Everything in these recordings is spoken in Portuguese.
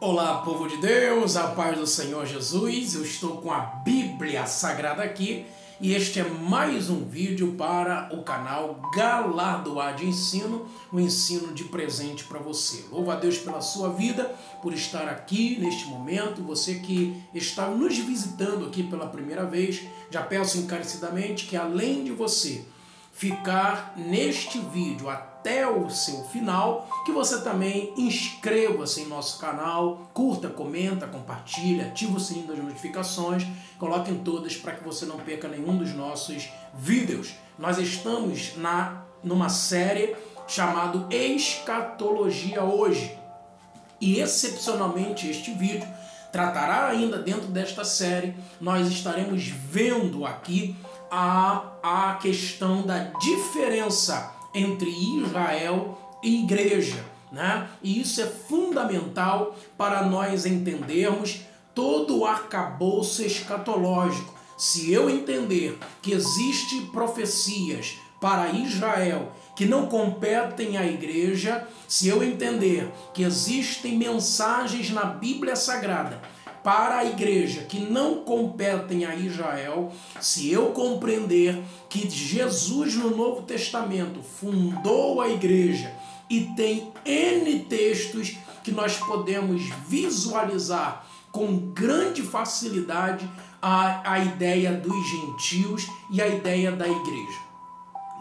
Olá, povo de Deus, a paz do Senhor Jesus. Eu estou com a Bíblia Sagrada aqui e este é mais um vídeo para o canal Galardoar de Ensino, um ensino de presente para você. Louvo a Deus pela sua vida, por estar aqui neste momento. Você que está nos visitando aqui pela primeira vez, já peço encarecidamente que além de você ficar neste vídeo até o seu final, que você também inscreva-se em nosso canal, curta, comenta, compartilha, ativa o sininho das notificações, coloque em todas para que você não perca nenhum dos nossos vídeos. Nós estamos numa série chamada Escatologia Hoje e excepcionalmente este vídeo tratará ainda dentro desta série, nós estaremos vendo aqui a questão da diferença entre Israel e igreja, né? E isso é fundamental para nós entendermos todo o arcabouço escatológico. Se eu entender que existem profecias para Israel que não competem à igreja, se eu entender que existem mensagens na Bíblia Sagrada para a igreja que não competem a Israel, se eu compreender que Jesus no Novo Testamento fundou a igreja e tem N textos que nós podemos visualizar com grande facilidade a ideia dos gentios e a ideia da igreja.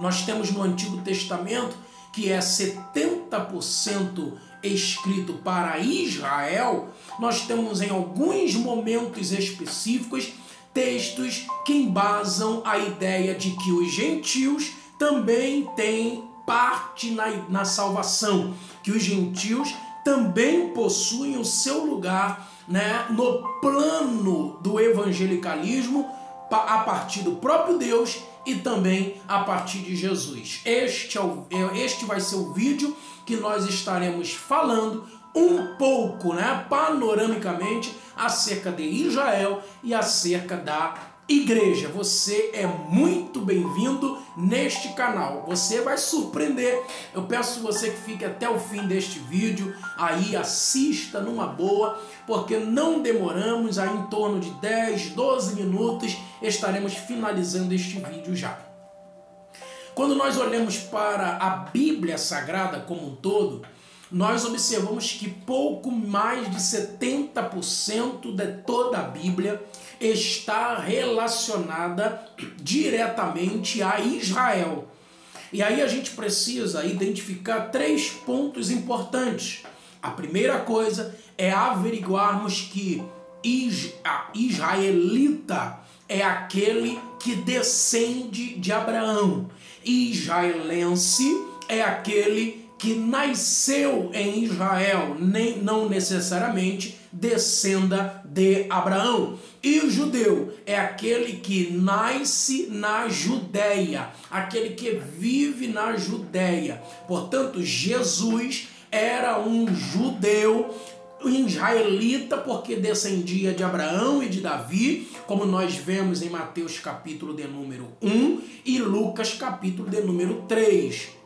Nós temos no Antigo Testamento que é 70% escrito para Israel, nós temos em alguns momentos específicos textos que embasam a ideia de que os gentios também têm parte na salvação, que os gentios também possuem o seu lugar, né, no plano do evangelicalismo a partir do próprio Deus e também a partir de Jesus. Este vai ser o vídeo que nós estaremos falando um pouco, né, panoramicamente, acerca de Israel e acerca da igreja. Você é muito bem-vindo neste canal. Você vai surpreender. Eu peço você que fique até o fim deste vídeo, aí assista numa boa, porque não demoramos, aí em torno de 10, 12 minutos, estaremos finalizando este vídeo já. Quando nós olhamos para a Bíblia Sagrada como um todo, nós observamos que pouco mais de 70% de toda a Bíblia está relacionada diretamente a Israel. E aí a gente precisa identificar 3 pontos importantes. A primeira coisa é averiguarmos que israelita é aquele que descende de Abraão. Israelense é aquele que nasceu em Israel, não necessariamente descenda de Abraão. E o judeu é aquele que nasce na Judéia, aquele que vive na Judéia. Portanto, Jesus era um judeu, um israelita, porque descendia de Abraão e de Davi, como nós vemos em Mateus capítulo de número 1 e Lucas capítulo de número 3.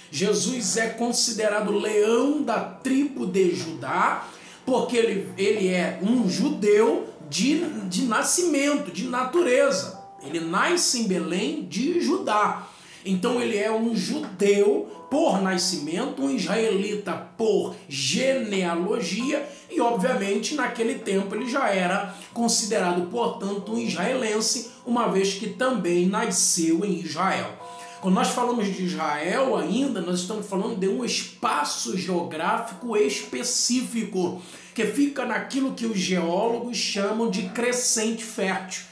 Jesus é considerado leão da tribo de Judá, porque ele é um judeu de nascimento, de natureza. Ele nasce em Belém de Judá. Então ele é um judeu por nascimento, um israelita por genealogia e, obviamente, naquele tempo ele já era considerado, portanto, um israelense, uma vez que também nasceu em Israel. Quando nós falamos de Israel ainda, nós estamos falando de um espaço geográfico específico, que fica naquilo que os geólogos chamam de crescente fértil.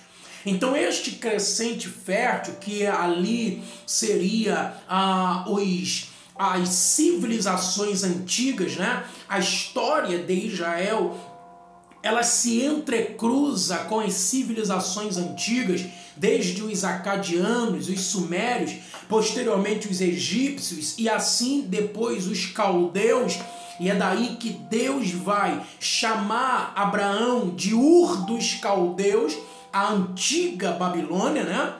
Então este crescente fértil, que ali seria as civilizações antigas, né? A história de Israel, ela se entrecruza com as civilizações antigas, desde os acadianos, os sumérios, posteriormente os egípcios e assim depois os caldeus. E é daí que Deus vai chamar Abraão de Ur dos Caldeus, a antiga Babilônia, né?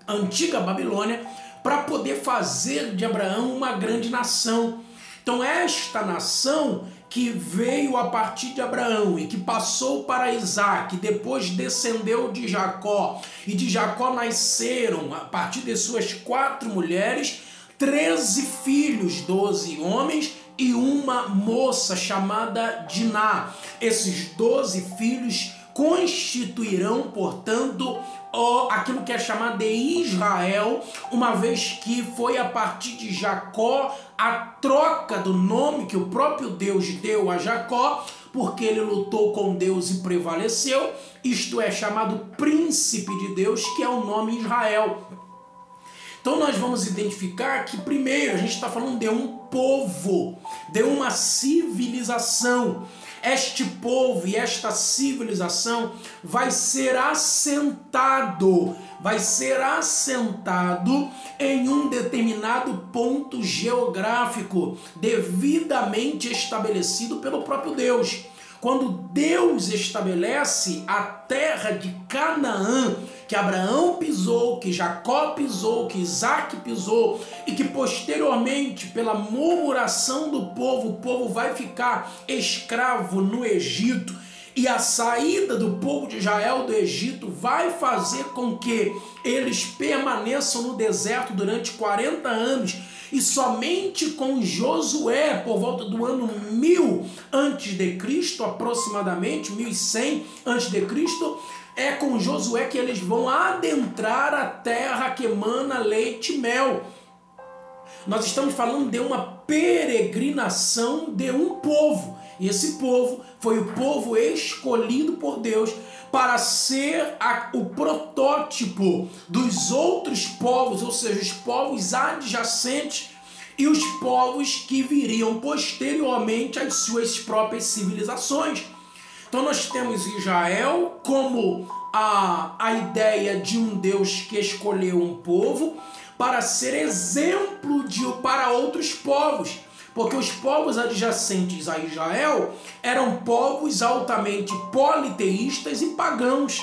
A antiga Babilônia, para poder fazer de Abraão uma grande nação. Então esta nação que veio a partir de Abraão e que passou para Isaac, depois descendeu de Jacó, e de Jacó nasceram, a partir de suas 4 mulheres, 13 filhos, 12 homens e uma moça chamada Diná. Esses 12 filhos constituirão, portanto, aquilo que é chamado de Israel, uma vez que foi a partir de Jacó a troca do nome que o próprio Deus deu a Jacó, porque ele lutou com Deus e prevaleceu, isto é chamado príncipe de Deus, que é o nome Israel. Então nós vamos identificar que primeiro a gente está falando de um povo, de uma civilização. Este povo e esta civilização vai ser assentado em um determinado ponto geográfico, devidamente estabelecido pelo próprio Deus. Quando Deus estabelece a terra de Canaã, que Abraão pisou, que Jacó pisou, que Isaac pisou, e que posteriormente, pela murmuração do povo, o povo vai ficar escravo no Egito, e a saída do povo de Israel do Egito vai fazer com que eles permaneçam no deserto durante 40 anos, e somente com Josué, por volta do ano 1000 a.C., aproximadamente 1100 a.C., é com Josué que eles vão adentrar a terra que emana leite e mel. Nós estamos falando de uma peregrinação de um povo. E esse povo foi o povo escolhido por Deus para ser o protótipo dos outros povos, ou seja, os povos adjacentes e os povos que viriam posteriormente às suas próprias civilizações. Então nós temos Israel como a ideia de um Deus que escolheu um povo para ser exemplo para outros povos. Porque os povos adjacentes a Israel eram povos altamente politeístas e pagãos.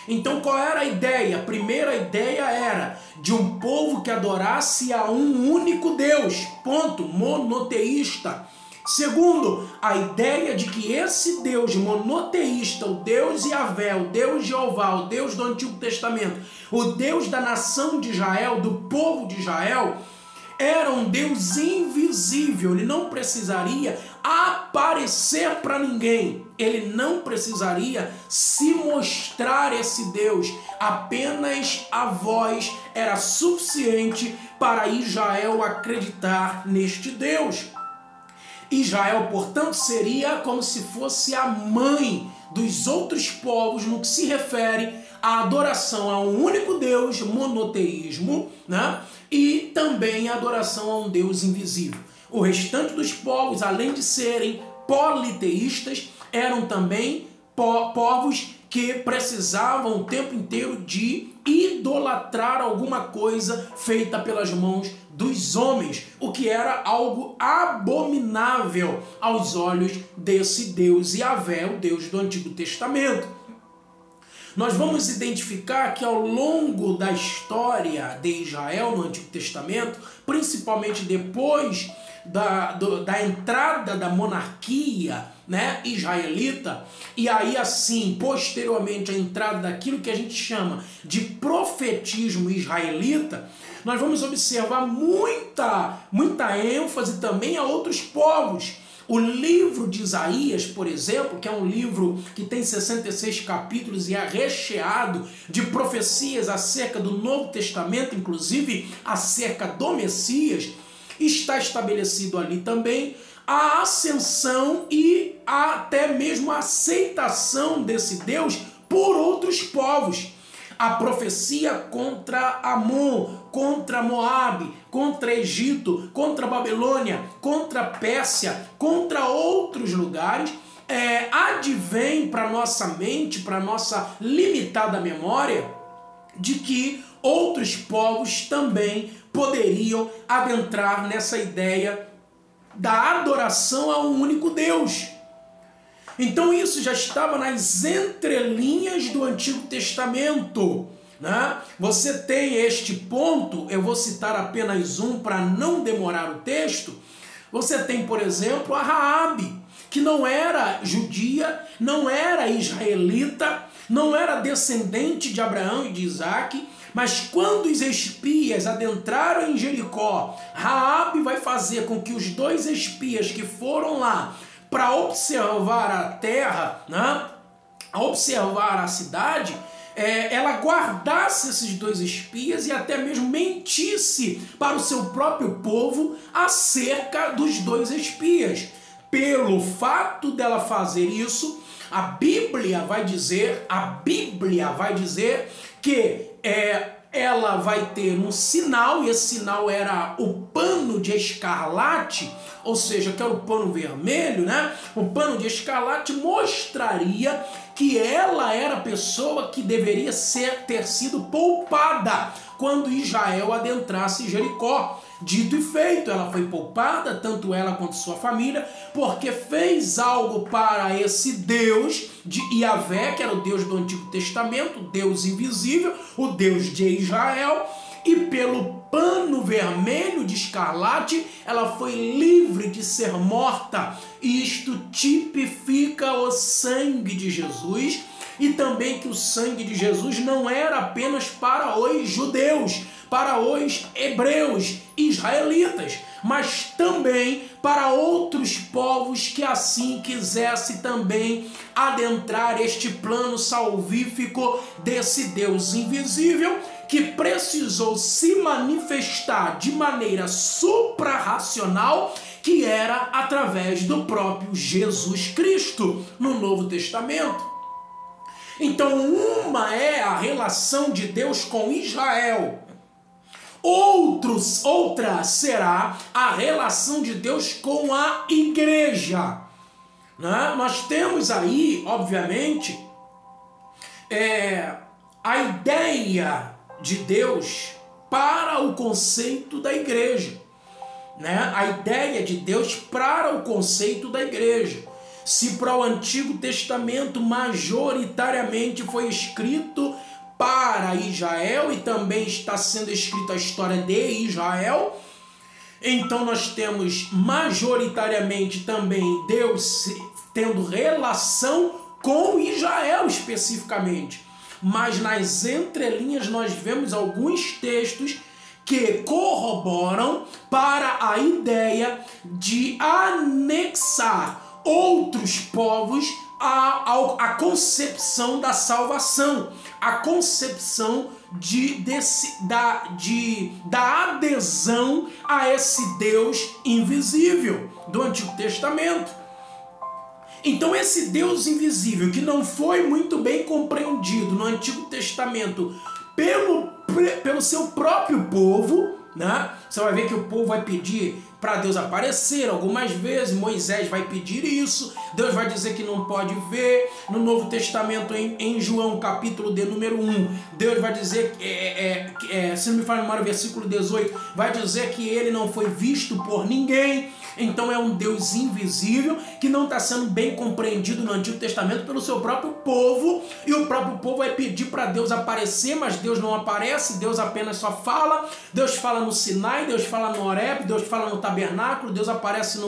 Então qual era a ideia? A primeira ideia era de um povo que adorasse a um único Deus, ponto, monoteísta. Segundo, a ideia de que esse Deus monoteísta, o Deus Yahvé, o Deus Jeová, o Deus do Antigo Testamento, o Deus da nação de Israel, do povo de Israel, era um Deus invisível. Ele não precisaria aparecer para ninguém. Ele não precisaria se mostrar esse Deus. Apenas a voz era suficiente para Israel acreditar neste Deus. Israel, portanto, seria como se fosse a mãe dos outros povos no que se refere à adoração a um único Deus, monoteísmo, né? E também a adoração a um Deus invisível. O restante dos povos, além de serem politeístas, eram também povos que precisavam o tempo inteiro de idolatrar alguma coisa feita pelas mãos dos homens, o que era algo abominável aos olhos desse Deus Yahvé, o Deus do Antigo Testamento. Nós vamos identificar que ao longo da história de Israel no Antigo Testamento, principalmente depois da entrada da monarquia, né, israelita, e aí assim, posteriormente a entrada daquilo que a gente chama de profetismo israelita, nós vamos observar muita ênfase também a outros povos. O livro de Isaías, por exemplo, que é um livro que tem 66 capítulos e é recheado de profecias acerca do Novo Testamento, inclusive acerca do Messias, está estabelecido ali também a ascensão e até mesmo a aceitação desse Deus por outros povos. A profecia contra Amon, contra Moabe, contra Egito, contra Babilônia, contra Pérsia, contra outros lugares, advém para nossa mente, para nossa limitada memória, de que outros povos também poderiam adentrar nessa ideia da adoração a um único Deus. Então isso já estava nas entrelinhas do Antigo Testamento, né? Você tem este ponto, eu vou citar apenas um para não demorar o texto, Você tem, por exemplo, a Raabe, que não era judia, não era israelita, não era descendente de Abraão e de Isaac, mas quando os espias adentraram em Jericó, Raabe vai fazer com que os 2 espias que foram lá para observar a terra, né, observar a cidade, ela guardasse esses 2 espias e até mesmo mentisse para o seu próprio povo acerca dos 2 espias. Pelo fato dela fazer isso, a Bíblia vai dizer que ela vai ter um sinal, e esse sinal era o pano de escarlate, ou seja, que era o pano vermelho, né? O pano de escarlate mostraria que ela era a pessoa que deveria ter sido poupada quando Israel adentrasse Jericó. Dito e feito, ela foi poupada, tanto ela quanto sua família, porque fez algo para esse Deus de Yahvé, que era o Deus do Antigo Testamento, o Deus invisível, o Deus de Israel, e pelo pano vermelho de escarlate, ela foi livre de ser morta. Isto tipifica o sangue de Jesus, e também que o sangue de Jesus não era apenas para os judeus, para os hebreus, israelitas, mas também para outros povos que assim quisessem também adentrar este plano salvífico desse Deus invisível, que precisou se manifestar de maneira suprarracional, que era através do próprio Jesus Cristo no Novo Testamento. Então, uma é a relação de Deus com Israel. Outra será a relação de Deus com a igreja. Né? Nós temos aí, obviamente, a ideia de Deus para o conceito da igreja. Né? A ideia de Deus para o conceito da igreja. Se para o Antigo Testamento majoritariamente foi escrito para Israel e também está sendo escrita a história de Israel, então nós temos majoritariamente também Deus tendo relação com Israel especificamente. Mas nas entrelinhas nós vemos alguns textos que corroboram para a ideia de anexar outros povos à concepção da salvação, a concepção da adesão a esse Deus invisível do Antigo Testamento. Então esse Deus invisível, que não foi muito bem compreendido no Antigo Testamento pelo seu próprio povo, né? Você vai ver que o povo vai pedir para Deus aparecer algumas vezes, Moisés vai pedir isso, Deus vai dizer que não pode ver. No Novo Testamento, em João capítulo de número 1, Deus vai dizer, se não me falha a memória, versículo 18, vai dizer que ele não foi visto por ninguém. Então é um Deus invisível que não está sendo bem compreendido no Antigo Testamento pelo seu próprio povo, e o próprio povo vai pedir para Deus aparecer, mas Deus não aparece, Deus apenas só fala. Deus fala no Sinai, Deus fala no Horebe, Deus fala no tabernáculo, Deus aparece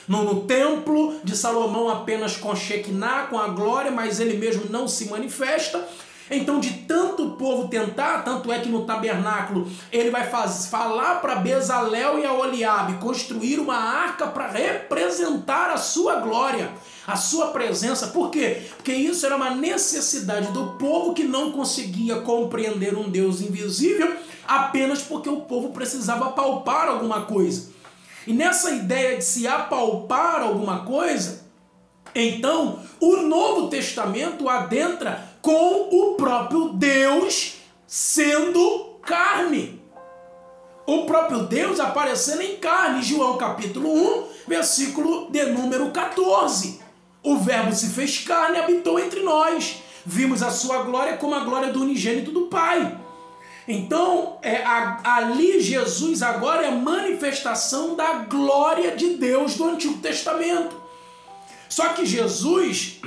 no templo de Salomão apenas com Shekinah, com a glória, mas ele mesmo não se manifesta. Então, de tanto o povo tentar, tanto é que no tabernáculo ele vai falar para Bezalel e a Oliabe construir uma arca para representar a sua glória, a sua presença. Por quê? Porque isso era uma necessidade do povo que não conseguia compreender um Deus invisível, apenas porque o povo precisava apalpar alguma coisa. E nessa ideia de se apalpar alguma coisa, então o Novo Testamento adentra com o próprio Deus sendo carne. O próprio Deus aparecendo em carne. João capítulo 1, versículo de número 14. O Verbo se fez carne e habitou entre nós. Vimos a sua glória como a glória do unigênito do Pai. Então, ali Jesus agora é manifestação da glória de Deus do Antigo Testamento. Só que Jesus,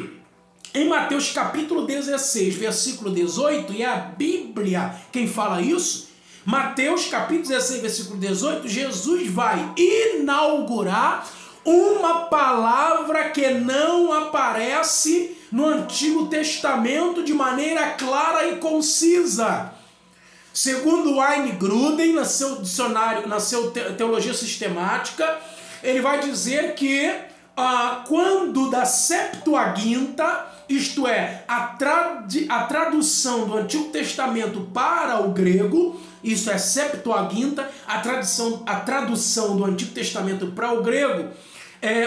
em Mateus capítulo 16, versículo 18, e é a Bíblia quem fala isso, Mateus capítulo 16, versículo 18, Jesus vai inaugurar uma palavra que não aparece no Antigo Testamento de maneira clara e concisa. Segundo Wayne Grudem, no seu dicionário, na sua teologia sistemática, ele vai dizer que quando da Septuaginta, isto é, a tradução do Antigo Testamento para o grego, isso é Septuaginta, a tradução do Antigo Testamento para o grego,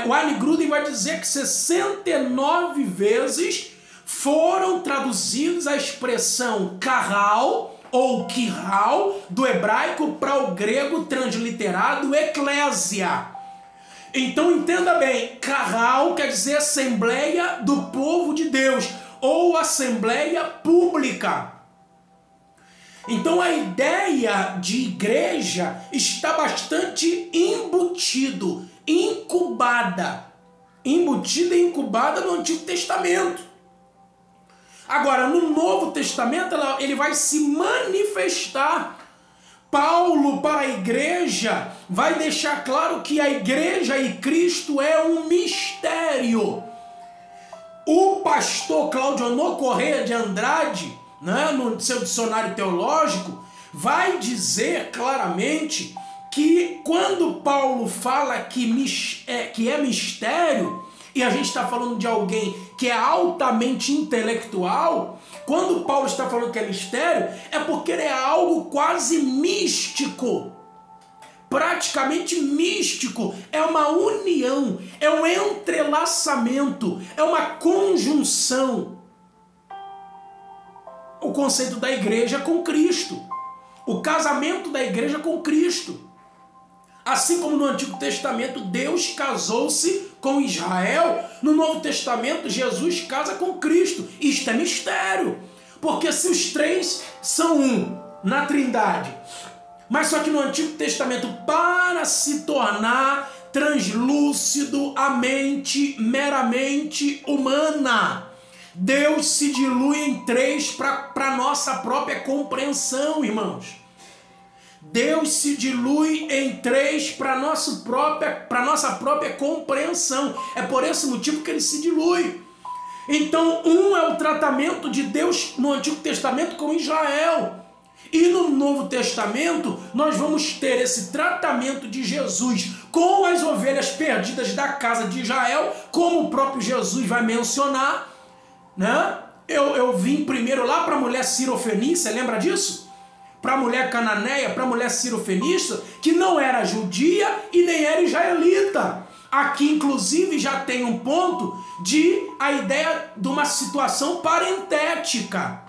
Wayne Grudem vai dizer que 69 vezes foram traduzidos a expressão carral ou kiral do hebraico para o grego transliterado eclésia. Então entenda bem, carral quer dizer assembleia do povo de Deus ou assembleia pública. Então a ideia de igreja está bastante embutida e incubada no Antigo Testamento. Agora, no Novo Testamento, ele vai se manifestar. Paulo, para a igreja, vai deixar claro que a igreja e Cristo é um mistério. O pastor Cláudio Honor Correia de Andrade, né, no seu dicionário teológico, vai dizer claramente que quando Paulo fala que é mistério, e a gente está falando de alguém que é altamente intelectual, quando Paulo está falando que é mistério, é porque ele é algo quase místico, praticamente místico, é uma união, é um entrelaçamento, é uma conjunção. O conceito da igreja com Cristo, o casamento da igreja com Cristo. Assim como no Antigo Testamento Deus casou-se com Israel, no Novo Testamento Jesus casa com Cristo. Isto é mistério, porque se os três são um na Trindade, mas só que no Antigo Testamento, para se tornar translúcido a mente meramente humana, Deus se dilui em três para nossa própria compreensão, irmãos. Deus se dilui em três para nossa própria compreensão. É por esse motivo que ele se dilui. Então, um é o tratamento de Deus no Antigo Testamento com Israel. E no Novo Testamento, nós vamos ter esse tratamento de Jesus com as ovelhas perdidas da casa de Israel, como o próprio Jesus vai mencionar, né? Eu vim primeiro lá para a mulher Cirofenícia, lembra disso? Para a mulher cananeia, para a mulher cirofenícia, que não era judia e nem era israelita. Aqui, inclusive, já tem um ponto de a ideia de uma situação parentética.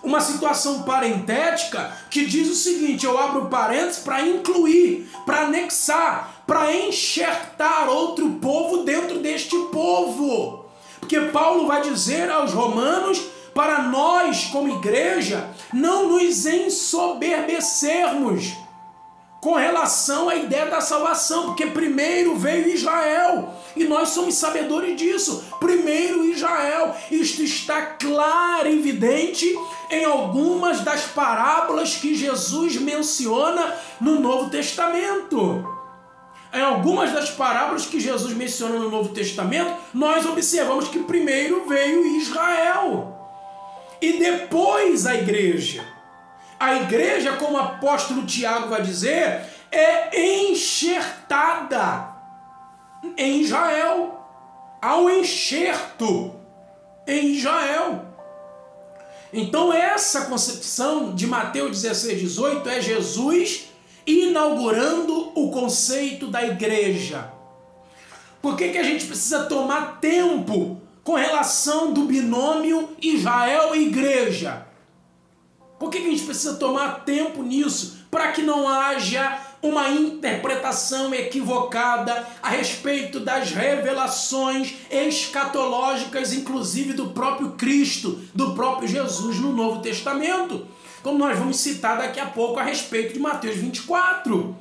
Uma situação parentética que diz o seguinte, eu abro parênteses para incluir, para anexar, para enxertar outro povo dentro deste povo. Porque Paulo vai dizer aos romanos, para nós, como igreja, não nos ensoberbecermos com relação à ideia da salvação, porque primeiro veio Israel, e nós somos sabedores disso, primeiro Israel. Isto está claro e evidente em algumas das parábolas que Jesus menciona no Novo Testamento. Em algumas das parábolas que Jesus menciona no Novo Testamento, nós observamos que primeiro veio Israel. E depois a igreja. A igreja, como o apóstolo Tiago vai dizer, é enxertada em Israel. Há um enxerto em Israel. Então essa concepção de Mateus 16, 18 é Jesus inaugurando o conceito da igreja. Por que a gente precisa tomar tempo com relação do binômio Israel e igreja? Por que a gente precisa tomar tempo nisso? Para que não haja uma interpretação equivocada a respeito das revelações escatológicas, inclusive do próprio Cristo, do próprio Jesus no Novo Testamento, como nós vamos citar daqui a pouco a respeito de Mateus 24.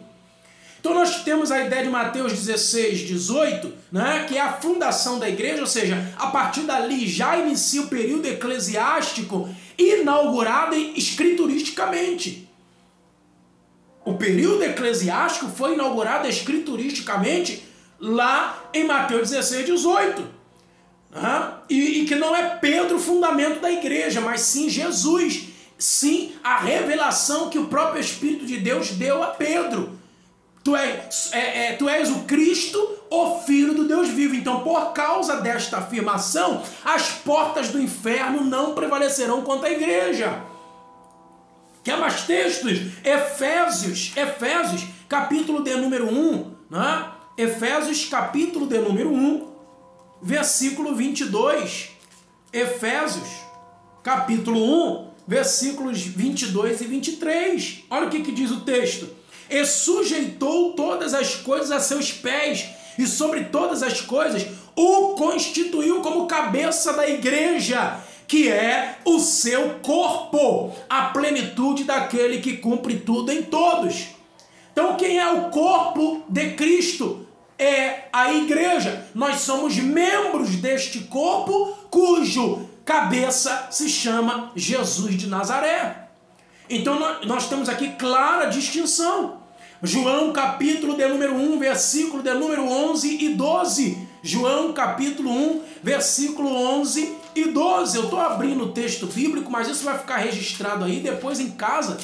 Então nós temos a ideia de Mateus 16, 18, né, que é a fundação da igreja, ou seja, a partir dali já inicia o período eclesiástico inaugurado escrituristicamente. O período eclesiástico foi inaugurado escrituristicamente lá em Mateus 16, 18. E que não é Pedro o fundamento da igreja, mas sim Jesus. Sim, a revelação que o próprio Espírito de Deus deu a Pedro. Tu és o Cristo, o Filho do Deus vivo. Então, por causa desta afirmação, as portas do inferno não prevalecerão contra a igreja. Quer mais textos? Efésios, capítulo de número 1. Efésios, capítulo de número 1, versículo 22. Efésios, capítulo 1, versículos 22 e 23. Olha o que diz o texto. E sujeitou todas as coisas a seus pés, e sobre todas as coisas o constituiu como cabeça da igreja, que é o seu corpo, a plenitude daquele que cumpre tudo em todos. Então quem é o corpo de Cristo? É a igreja. Nós somos membros deste corpo, cujo cabeça se chama Jesus de Nazaré. Então nós temos aqui clara distinção. João capítulo de número 1, versículo de número 11 e 12. João capítulo 1, versículo 11 e 12. Eu estou abrindo o texto bíblico, mas isso vai ficar registrado aí depois em casa.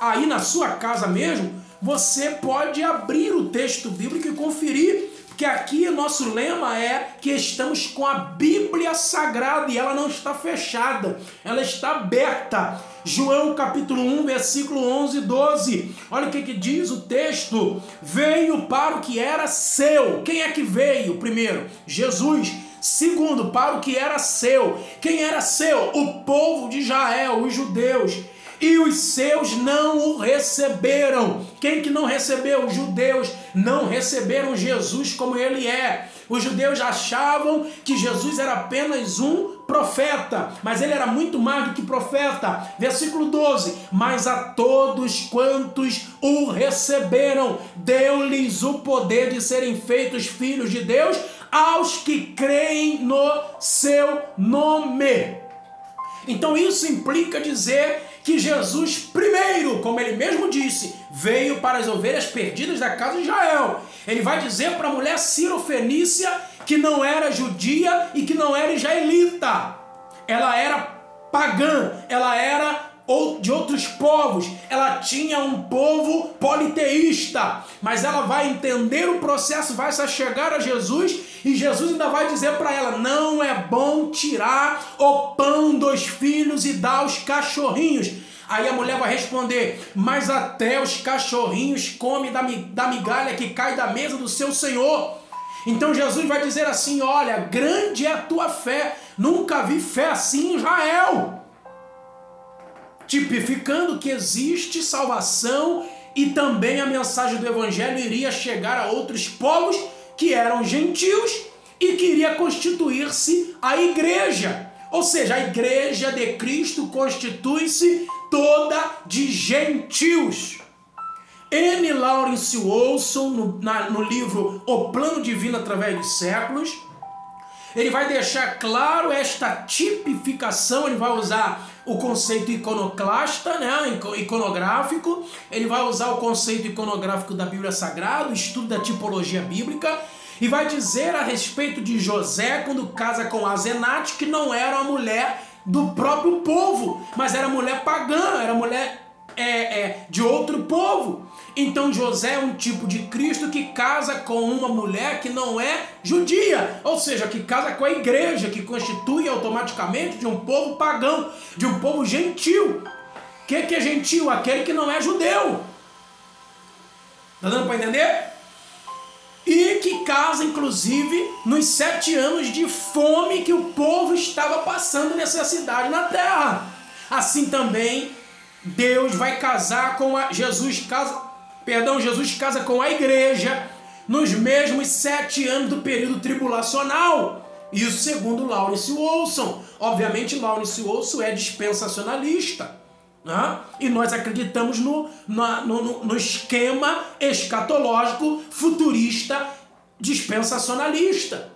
Aí na sua casa mesmo, você pode abrir o texto bíblico e conferir. Porque aqui o nosso lema é que estamos com a Bíblia Sagrada e ela não está fechada, ela está aberta. João capítulo 1, versículo 11 e 12. Olha o que diz o texto. Veio para o que era seu. Quem é que veio? Primeiro, Jesus. Segundo, para o que era seu. Quem era seu? O povo de Israel, os judeus. E os seus não o receberam. Quem que não recebeu? Os judeus não receberam Jesus como ele é. Os judeus achavam que Jesus era apenas um profeta, mas ele era muito mais do que profeta. Versículo 12. Mas a todos quantos o receberam, deu-lhes o poder de serem feitos filhos de Deus, aos que creem no seu nome. Então isso implica dizer que Jesus, primeiro, como ele mesmo disse, veio para as ovelhas perdidas da casa de Israel. Ele vai dizer para a mulher cirofenícia que não era judia e que não era israelita. Ela era pagã, ela era de outros povos, ela tinha um povo politeísta, mas ela vai entender o processo, vai se chegar a Jesus, e Jesus ainda vai dizer para ela, não é bom tirar o pão dos filhos e dar aos cachorrinhos. Aí a mulher vai responder, mas até os cachorrinhos comem da migalha que cai da mesa do seu Senhor. Então Jesus vai dizer assim, olha, grande é a tua fé, nunca vi fé assim em Israel. Tipificando que existe salvação e também a mensagem do Evangelho iria chegar a outros povos que eram gentios e que iria constituir-se a igreja. Ou seja, a igreja de Cristo constitui-se toda de gentios. N. Lawrence Olson, no livro O Plano Divino através dos Séculos, ele vai deixar claro esta tipificação, ele vai usar o conceito iconoclasta, iconográfico, ele vai usar o conceito iconográfico da Bíblia Sagrada, o estudo da tipologia bíblica, e vai dizer a respeito de José, quando casa com Asenate, que não era uma mulher do próprio povo, mas era mulher pagã, era mulher de outro povo. Então José é um tipo de Cristo que casa com uma mulher que não é judia, ou seja, que casa com a igreja, que constitui automaticamente de um povo pagão, de um povo gentil. O que é gentil? Aquele que não é judeu. Tá dando para entender? E que casa, inclusive, nos 7 anos de fome que o povo estava passando necessidade na terra. Assim também, Deus vai casar com Jesus casa com a igreja nos mesmos 7 anos do período tribulacional. Isso segundo Lawrence Olson. Obviamente, Lawrence Olson é dispensacionalista. E nós acreditamos no esquema escatológico futurista dispensacionalista,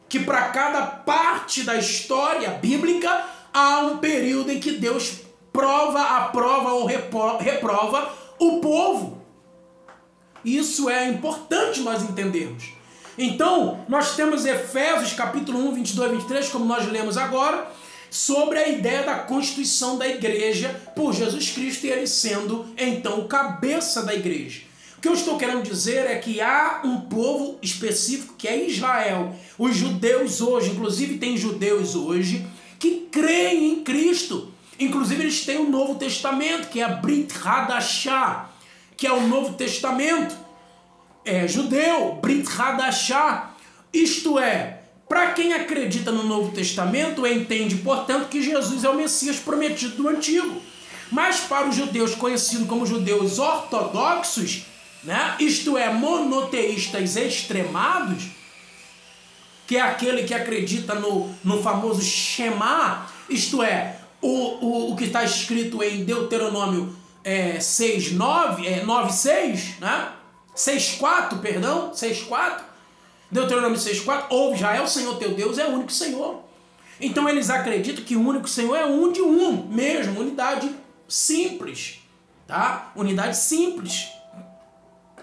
que para cada parte da história bíblica há um período em que Deus aprova ou reprova o povo. Isso é importante nós entendermos. Então, nós temos Efésios capítulo 1, 22 e 23, como nós lemos agora, sobre a ideia da constituição da igreja por Jesus Cristo e ele sendo, então, o cabeça da igreja. O que eu estou querendo dizer é que há um povo específico que é Israel. Os judeus hoje, inclusive tem judeus hoje, que creem em Cristo. Inclusive eles têm o Novo Testamento, que é a Brit Hadashah, que é o Novo Testamento. É judeu, Brit Hadashah. Isto é, para quem acredita no Novo Testamento, entende, portanto, que Jesus é o Messias prometido do Antigo. Mas para os judeus conhecidos como judeus ortodoxos, né, isto é, monoteístas extremados, que é aquele que acredita no famoso Shema, isto é, o que está escrito em Deuteronômio 9:6, né? 6:4, perdão, 6:4, Deuteronômio 6:4, ouve, Israel, o Senhor teu Deus é o único Senhor. Então eles acreditam que o único Senhor é um de um, mesmo, unidade simples, tá? Unidade simples,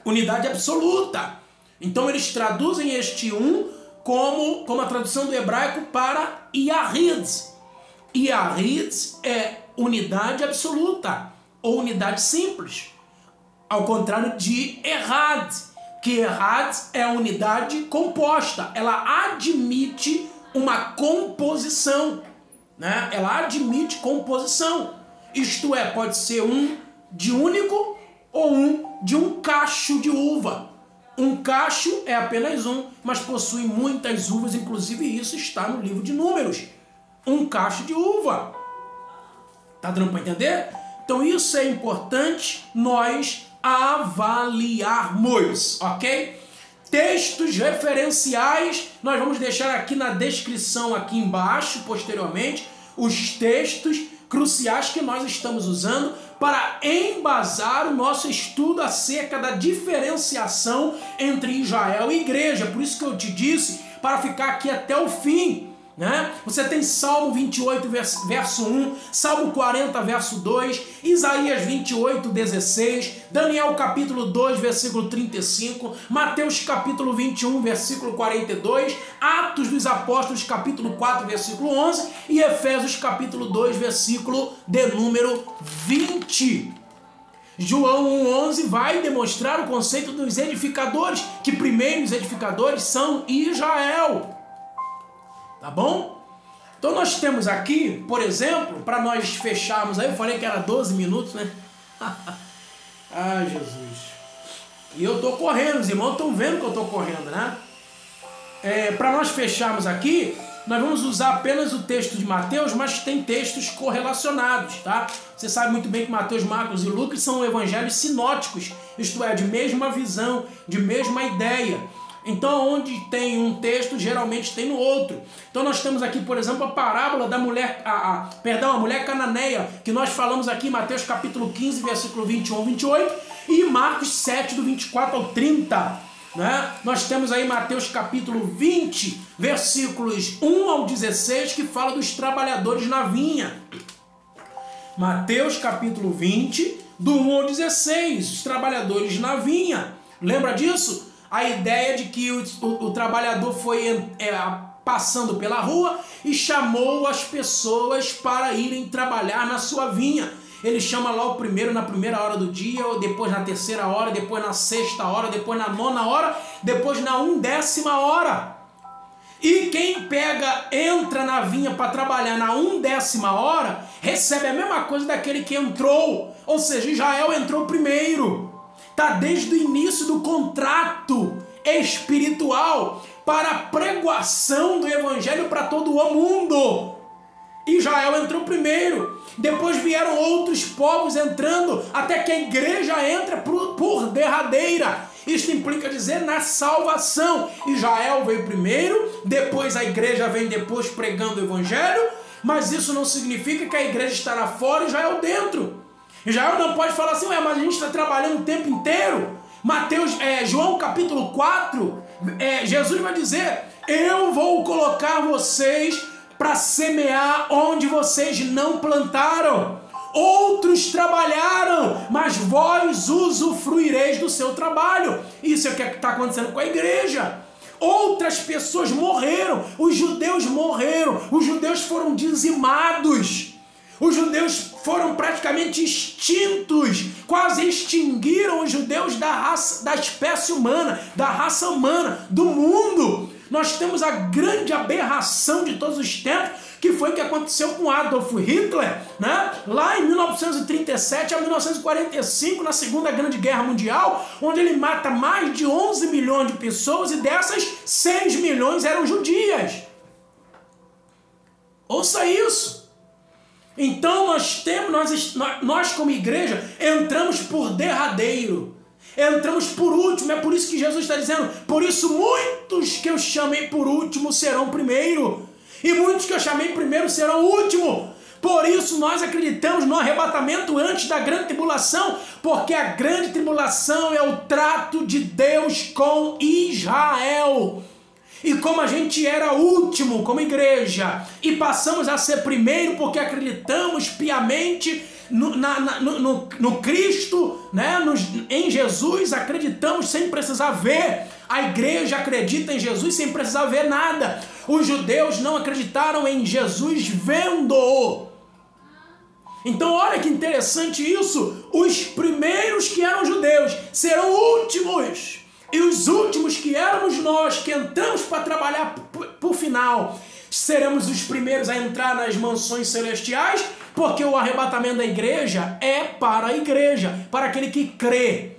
unidade absoluta. Então eles traduzem este um como a tradução do hebraico para Yahid. Yahid é unidade absoluta ou unidade simples, ao contrário de Errad, que Errad é a unidade composta, ela admite uma composição, né? Ela admite composição, isto é, pode ser um de único ou um de um cacho de uva. Um cacho é apenas um, mas possui muitas uvas, inclusive isso está no livro de Números. Um cacho de uva. Tá dando para entender? Então isso é importante nós avaliarmos, ok? Textos referenciais, nós vamos deixar aqui na descrição, aqui embaixo, posteriormente, os textos cruciais que nós estamos usando para embasar o nosso estudo acerca da diferenciação entre Israel e igreja. Por isso que eu te disse para ficar aqui até o fim, né? Você tem Salmo 28, verso 1, Salmo 40, verso 2, Isaías 28, 16, Daniel capítulo 2, versículo 35, Mateus capítulo 21, versículo 42, Atos dos Apóstolos capítulo 4, versículo 11 e Efésios capítulo 2, versículo de número 20. João 1,11 vai demonstrar o conceito dos edificadores, que primeiros edificadores são Israel. Tá bom? Então nós temos aqui, por exemplo, para nós fecharmos aí, eu falei que era 12 minutos, né? Ai, Jesus. E eu tô correndo, os irmãos estão vendo que eu tô correndo, né? Para nós fecharmos aqui, nós vamos usar apenas o texto de Mateus, mas tem textos correlacionados, tá? Você sabe muito bem que Mateus, Marcos e Lucas são evangelhos sinóticos, isto é, de mesma visão, de mesma ideia. Então, onde tem um texto, geralmente tem no outro. Então, nós temos aqui, por exemplo, a parábola da mulher, a mulher cananeia, que nós falamos aqui em Mateus capítulo 15, versículo 21 ao 28, e Marcos 7, do 24 ao 30. Né? Nós temos aí Mateus capítulo 20, versículos 1 ao 16, que fala dos trabalhadores na vinha. Mateus capítulo 20, do 1 ao 16, os trabalhadores na vinha. Lembra disso? A ideia de que o trabalhador foi passando pela rua e chamou as pessoas para irem trabalhar na sua vinha. Ele chama lá o primeiro na primeira hora do dia, depois na terceira hora, depois na sexta hora, depois na nona hora, depois na 1/10ª hora. E quem entra na vinha para trabalhar na 1/10ª hora, recebe a mesma coisa daquele que entrou. Ou seja, Israel entrou primeiro. Está desde o início do contrato espiritual para a pregação do evangelho para todo o mundo. Israel entrou primeiro, depois vieram outros povos entrando, até que a igreja entra por derradeira. Isso implica dizer na salvação. Israel veio primeiro, depois a igreja vem depois pregando o evangelho, mas isso não significa que a igreja estará fora e Israel dentro. Israel não pode falar assim, mas a gente está trabalhando o tempo inteiro. João capítulo 4, Jesus vai dizer, eu vou colocar vocês para semear onde vocês não plantaram. Outros trabalharam, mas vós usufruireis do seu trabalho. Isso é o que está acontecendo com a igreja. Outras pessoas morreram, os judeus foram dizimados. Os judeus foram praticamente extintos, quase extinguiram os judeus da raça, da espécie humana, da raça humana, do mundo. Nós temos a grande aberração de todos os tempos, que foi o que aconteceu com Adolf Hitler, né? Lá em 1937 a 1945, na Segunda Grande Guerra Mundial, onde ele mata mais de 11 milhões de pessoas e dessas 6 milhões eram judias. Ouça isso. Então nós como igreja entramos por derradeiro, entramos por último. É por isso que Jesus está dizendo: por isso muitos que eu chamei por último serão primeiro, e muitos que eu chamei primeiro serão último. Por isso nós acreditamos no arrebatamento antes da grande tribulação, porque a grande tribulação é o trato de Deus com Israel. E como a gente era último como igreja e passamos a ser primeiro porque acreditamos piamente no Cristo, né? Em Jesus, acreditamos sem precisar ver. A igreja acredita em Jesus sem precisar ver nada. Os judeus não acreditaram em Jesus vendo-o. Então olha que interessante isso. Os primeiros que eram judeus serão últimos. E os últimos, que éramos nós, que entramos para trabalhar por final, seremos os primeiros a entrar nas mansões celestiais, porque o arrebatamento da igreja é para a igreja, para aquele que crê.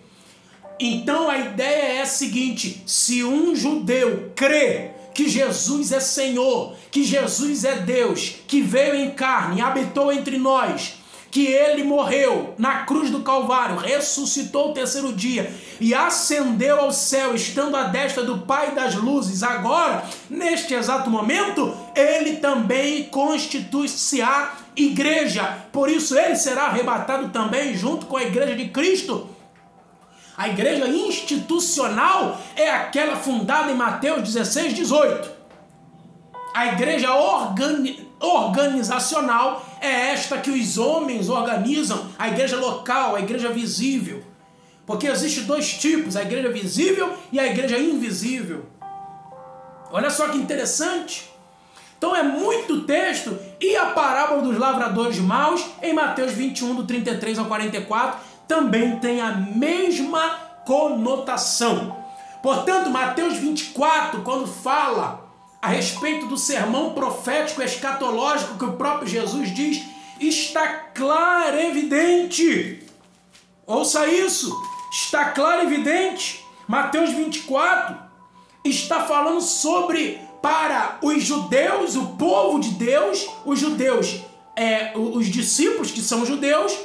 Então a ideia é a seguinte: se um judeu crê que Jesus é Senhor, que Jesus é Deus, que veio em carne, habitou entre nós, que ele morreu na cruz do Calvário, ressuscitou o terceiro dia e ascendeu ao céu, estando à destra do Pai das luzes, agora, neste exato momento, ele também constitui-se-á igreja. Por isso ele será arrebatado também junto com a igreja de Cristo. A igreja institucional é aquela fundada em Mateus 16, 18. A igreja organizacional é esta que os homens organizam, a igreja local, a igreja visível. Porque existem dois tipos, a igreja visível e a igreja invisível. Olha só que interessante. Então é muito texto. E a parábola dos lavradores maus, em Mateus 21, do 33 ao 44, também tem a mesma conotação. Portanto, Mateus 24, quando fala a respeito do sermão profético escatológico que o próprio Jesus diz, está claro e evidente. Ouça isso, está claro e evidente. Mateus 24 está falando sobre, para os judeus, o povo de Deus, os judeus, os discípulos que são judeus,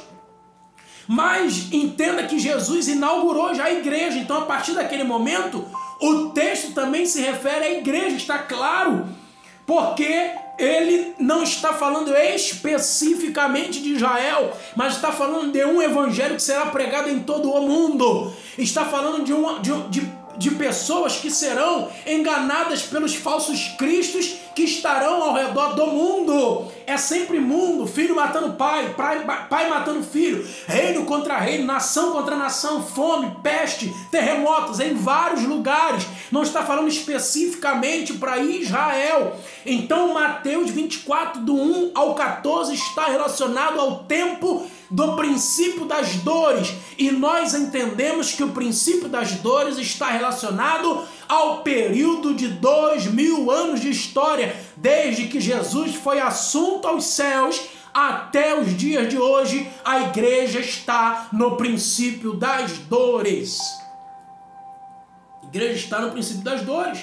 mas entenda que Jesus inaugurou já a igreja. Então, a partir daquele momento, o texto também se refere à igreja, está claro, porque ele não está falando especificamente de Israel, mas está falando de um evangelho que será pregado em todo o mundo. Está falando de pessoas que serão enganadas pelos falsos cristos que estarão ao redor do mundo. É sempre mundo, filho matando pai, pai matando filho, reino contra reino, nação contra nação, fome, peste, terremotos em vários lugares. Não está falando especificamente para Israel. Então Mateus 24, do 1 ao 14, está relacionado ao tempo do princípio das dores, e nós entendemos que o princípio das dores está relacionado ao período de 2000 anos de história, desde que Jesus foi assunto aos céus até os dias de hoje. A igreja está no princípio das dores. A igreja está no princípio das dores.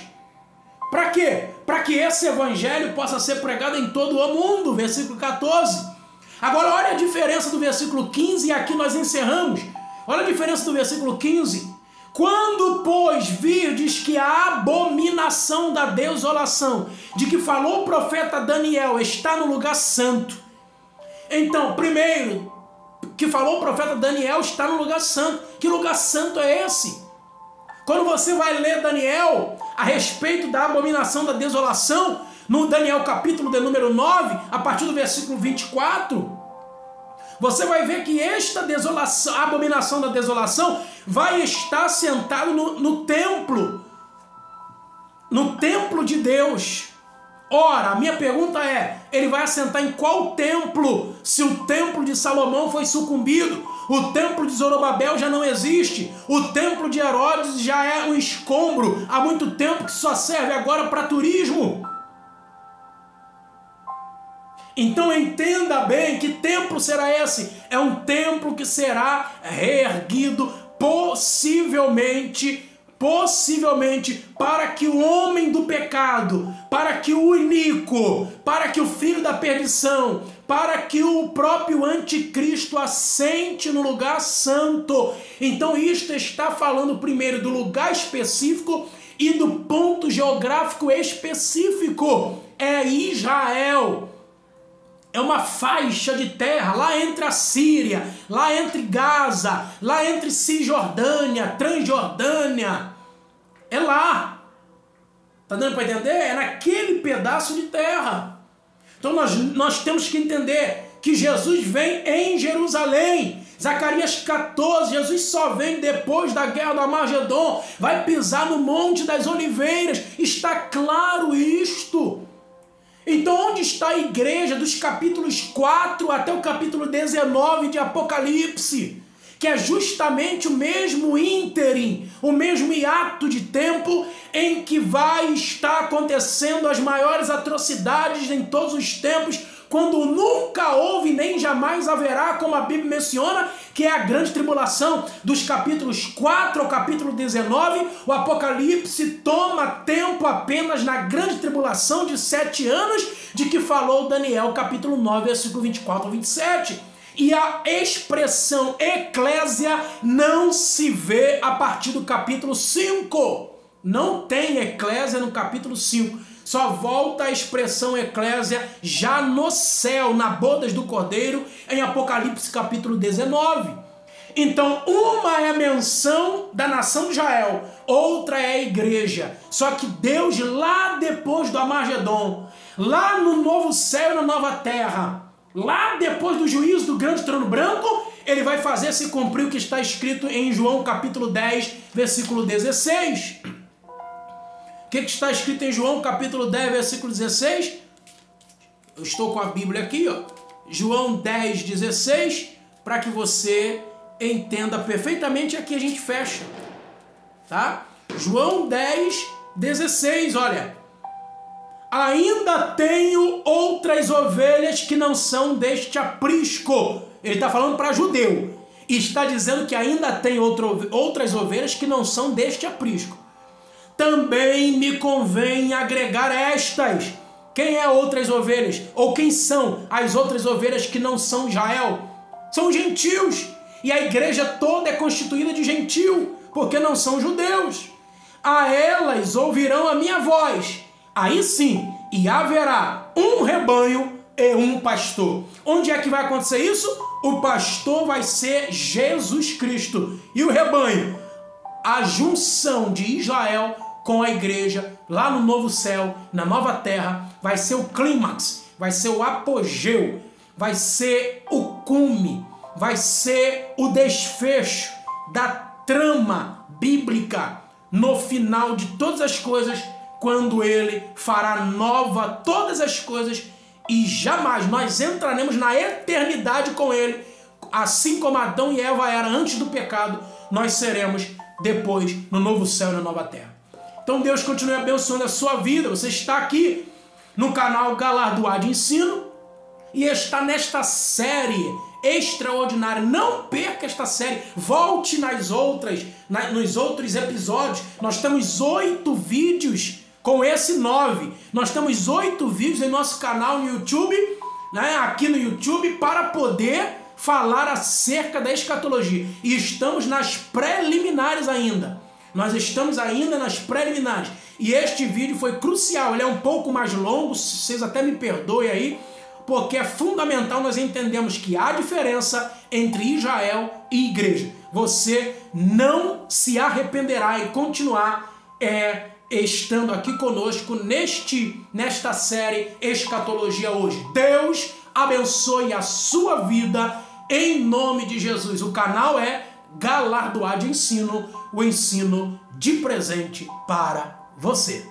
Para quê? Para que esse evangelho possa ser pregado em todo o mundo, versículo 14. Agora olha a diferença do versículo 15 e aqui nós encerramos. Olha a diferença do versículo 15. Quando, pois, virdes que a abominação da desolação, de que falou o profeta Daniel, está no lugar santo. Então, primeiro, que falou o profeta Daniel está no lugar santo. Que lugar santo é esse? Quando você vai ler Daniel a respeito da abominação da desolação, no Daniel capítulo de número 9, a partir do versículo 24, você vai ver que esta desolação, a abominação da desolação, vai estar sentado no templo de Deus. Ora, a minha pergunta é, ele vai assentar em qual templo? Se o templo de Salomão foi sucumbido, o templo de Zorobabel já não existe, o templo de Herodes já é um escombro, há muito tempo que só serve agora para turismo. Então entenda bem, que templo será esse? É um templo que será reerguido possivelmente para que o homem do pecado, para que o iníquo, para que o filho da perdição, para que o próprio anticristo assente no lugar santo. Então isto está falando primeiro do lugar específico e do ponto geográfico específico. É Israel. É uma faixa de terra lá entre a Síria, lá entre Gaza, lá entre Cisjordânia, Transjordânia. É lá. Tá dando para entender? É naquele pedaço de terra. Então nós temos que entender que Jesus vem em Jerusalém. Zacarias 14, Jesus só vem depois da guerra do Armagedon. Vai pisar no Monte das Oliveiras. Está claro isto. Então onde está a igreja dos capítulos 4 até o capítulo 19 de Apocalipse? Que é justamente o mesmo ínterim, o mesmo hiato de tempo em que vai estar acontecendo as maiores atrocidades em todos os tempos, quando nunca houve nem jamais haverá, como a Bíblia menciona, que é a grande tribulação. Dos capítulos 4 ao capítulo 19, o Apocalipse toma tempo apenas na grande tribulação de 7 anos, de que falou Daniel capítulo 9, versículo 24 ao 27. E a expressão eclésia não se vê a partir do capítulo 5. Não tem eclésia no capítulo 5. Só volta a expressão eclésia já no céu, na bodas do Cordeiro, em Apocalipse capítulo 19. Então, uma é a menção da nação de Israel, outra é a igreja. Só que Deus, lá depois do Armagedon, lá no novo céu e na nova terra, lá depois do juízo do grande trono branco, ele vai fazer se cumprir o que está escrito em João capítulo 10, versículo 16. O que está escrito em João capítulo 10, versículo 16? Eu estou com a Bíblia aqui, ó. João 10, 16, para que você entenda perfeitamente. Aqui a gente fecha, tá? João 10, 16, olha. Ainda tenho outras ovelhas que não são deste aprisco. Ele está falando para judeu. E está dizendo que ainda tem outras ovelhas que não são deste aprisco. Também me convém agregar estas. Quem é outras ovelhas? Ou quem são as outras ovelhas que não são Israel? São gentios. E a igreja toda é constituída de gentil, porque não são judeus. A elas ouvirão a minha voz. Aí sim, e haverá um rebanho e um pastor. Onde é que vai acontecer isso? O pastor vai ser Jesus Cristo. E o rebanho? A junção de Israel com a igreja, lá no novo céu, na nova terra, vai ser o clímax, vai ser o apogeu, vai ser o cume, vai ser o desfecho da trama bíblica no final de todas as coisas, quando ele fará nova todas as coisas e jamais nós entraremos na eternidade com ele, assim como Adão e Eva eram antes do pecado, nós seremos depois no novo céu e na nova terra. Então Deus continue abençoando a sua vida. Você está aqui no canal Galardoar de Ensino e está nesta série extraordinária. Não perca esta série. Volte nos outros episódios. Nós temos 8 vídeos com esse 9. Nós temos 8 vídeos em nosso canal no YouTube, né, aqui no YouTube, para poder falar acerca da escatologia. E estamos nas preliminares ainda. Nós estamos ainda nas preliminares. E este vídeo foi crucial. Ele é um pouco mais longo, vocês até me perdoem aí, porque é fundamental nós entendermos que há diferença entre Israel e igreja. Você não se arrependerá em continuar estando aqui conosco nesta série Escatologia hoje. Deus abençoe a sua vida em nome de Jesus. O canal é Galardoar de Ensino, o ensino de presente para você.